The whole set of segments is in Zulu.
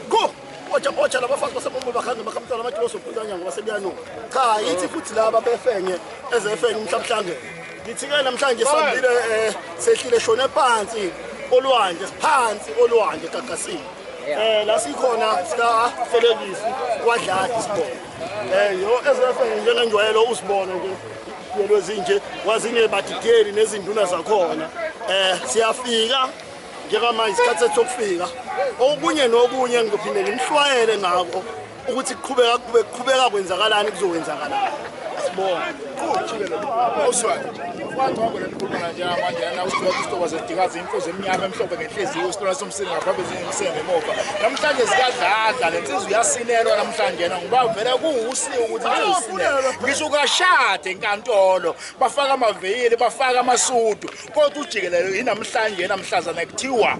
Go! Ocha labafaki basebombe bakhange bakhamtana amakloso kunyanga basebiyano. Cha, yithi futhi laba befenge ezefenge umhlabhlangene. Ngithi ke namhlanje sambile sehlile shone phansi olwandle phansi olwandle gagasini. La sikhona sika Felekisi wadlala isibona. Yo ezefenge njengenjwayelo usibona nje. Yelo zinje wazinye badideli nezinduna zakhona. Siyafika njengamanje isikhathi sokufika okunye nokunye ngizophinde ngimhlwayele ngako ukuthi kuqhubeka kwenzakalani kuzokwenzakalani asibona awuswazi kwangqongo lelikhuluma nje manje na usithoba zedikazi imfuzo eminyama emhlophe ngenhliziyo isithola somsini ngaphambi zengisenga emuva namhlanje sikadladla lensizwe uyasinelwa namhlanje ngoba vele kuusiwe ukuthi usinelwa ngisho ukashade enkantolo bafaka amaveyili bafaka amasudu kodwa ujikelele inamhlanje namhlazana kuthiwa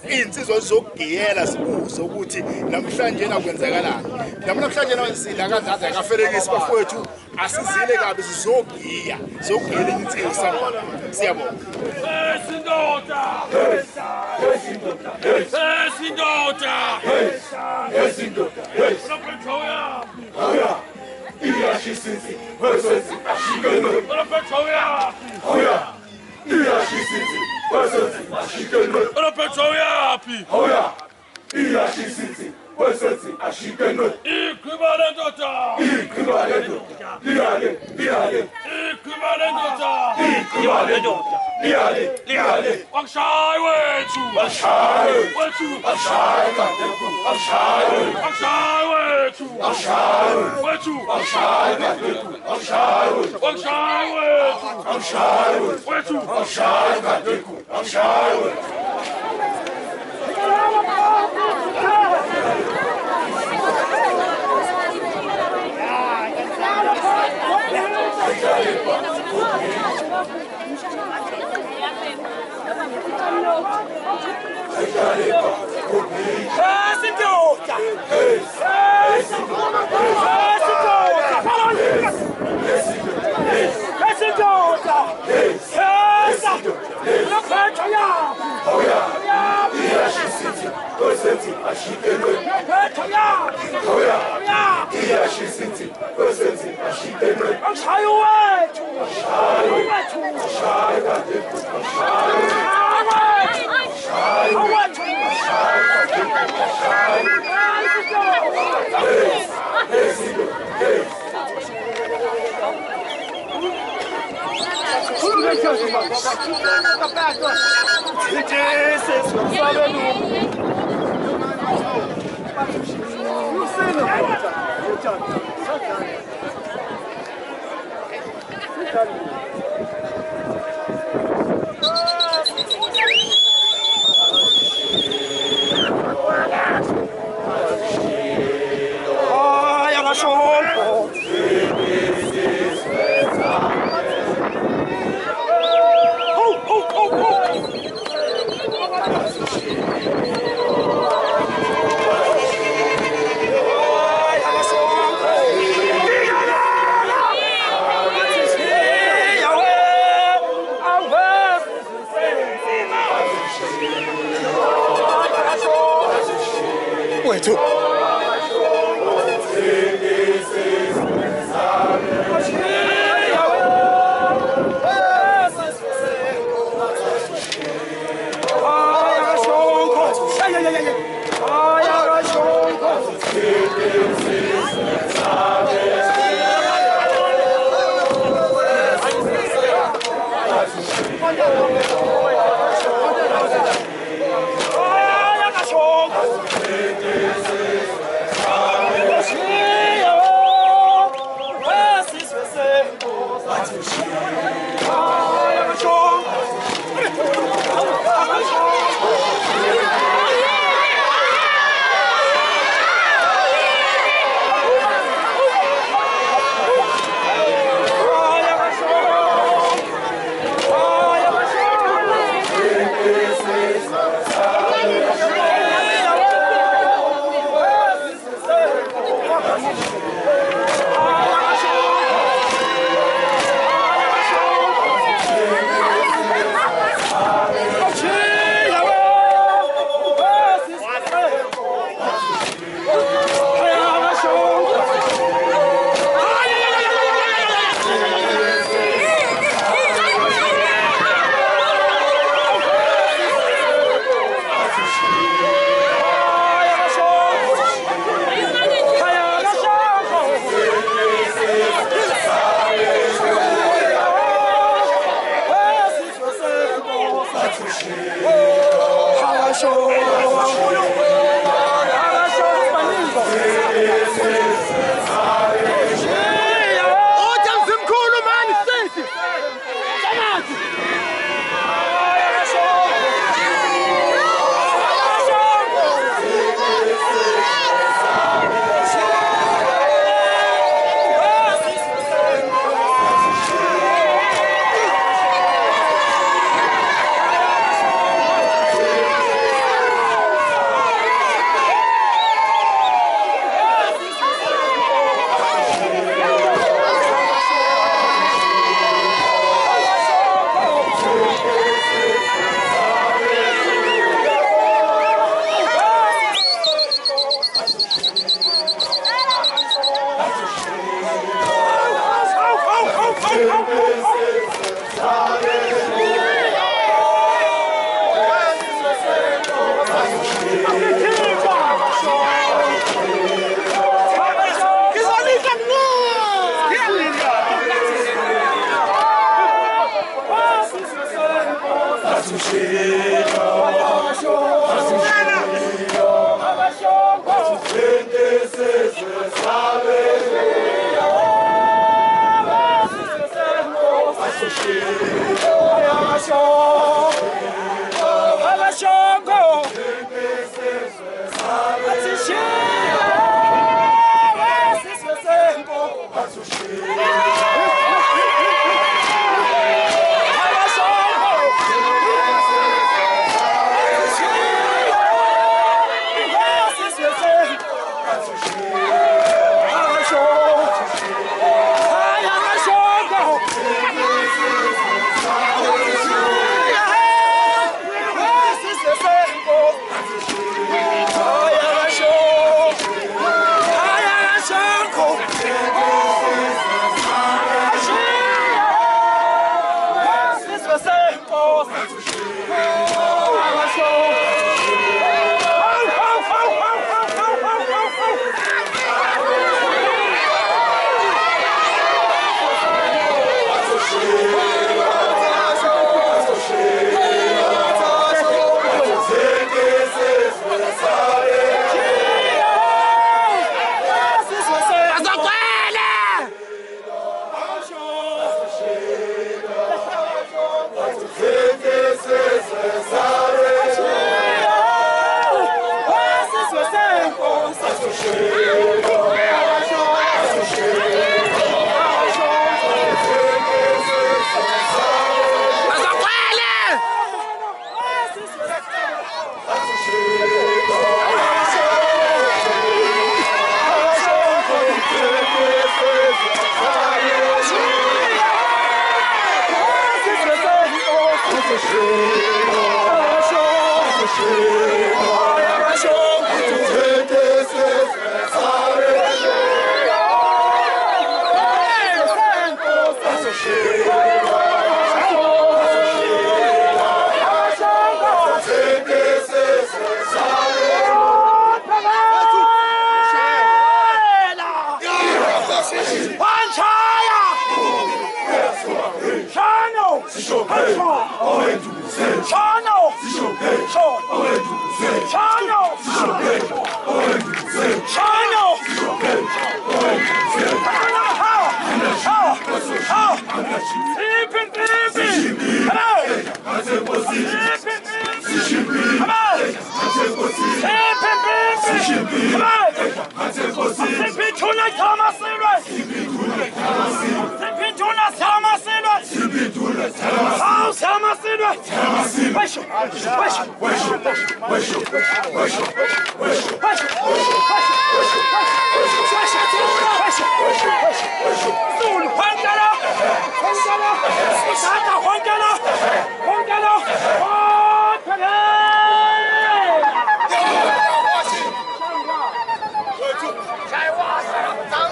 insizwa zokugiyela sibuze ukuthi namhlanje nakwenzakalani namhlanje nawensidla kadladla akafelekisi bafowethu asizile kabi sizogiya zokugiyela insizwa sangwana siyabonga Sindoda